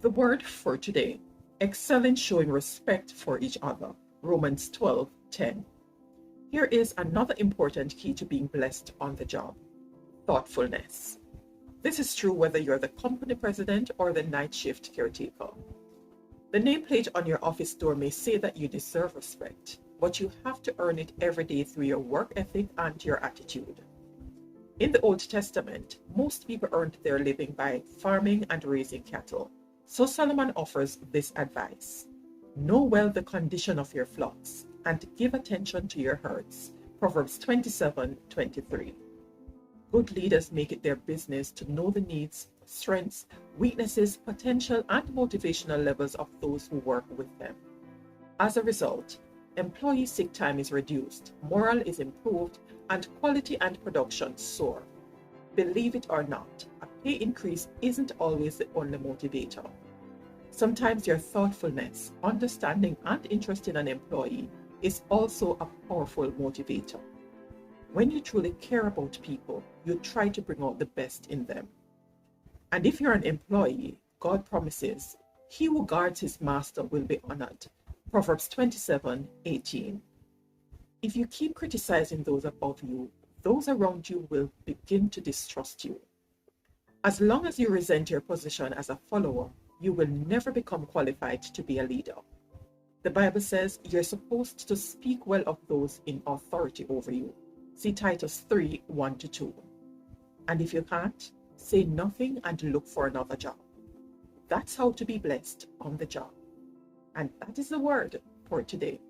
The word for today: excel in showing respect for each other. Romans 12:10. Here is another important key to being blessed on the job: thoughtfulness. This is true whether you're the company president or the night shift caretaker. The nameplate on your office door may say that you deserve respect, but you have to earn it every day through your work ethic and your attitude. In the Old Testament, most people earned their living by farming and raising cattle. So Solomon offers this advice: know well the condition of your flocks and give attention to your herds. Proverbs 27:23. Good leaders make it their business to know the needs, strengths, weaknesses, potential, and motivational levels of those who work with them. As a result, employee sick time is reduced, morale is improved, and quality and production soar. Believe it or not, a pay increase isn't always the only motivator. Sometimes your thoughtfulness, understanding, and interest in an employee is also a powerful motivator. When you truly care about people, you try to bring out the best in them. And if you're an employee, God promises, he who guards his master will be honored. Proverbs 27:18. If you keep criticizing those above you, those around you will begin to distrust you. As long as you resent your position as a follower, you will never become qualified to be a leader. The Bible says you're supposed to speak well of those in authority over you. See Titus 3:1-2. And if you can't, say nothing and look for another job. That's how to be blessed on the job. And that is the word for today.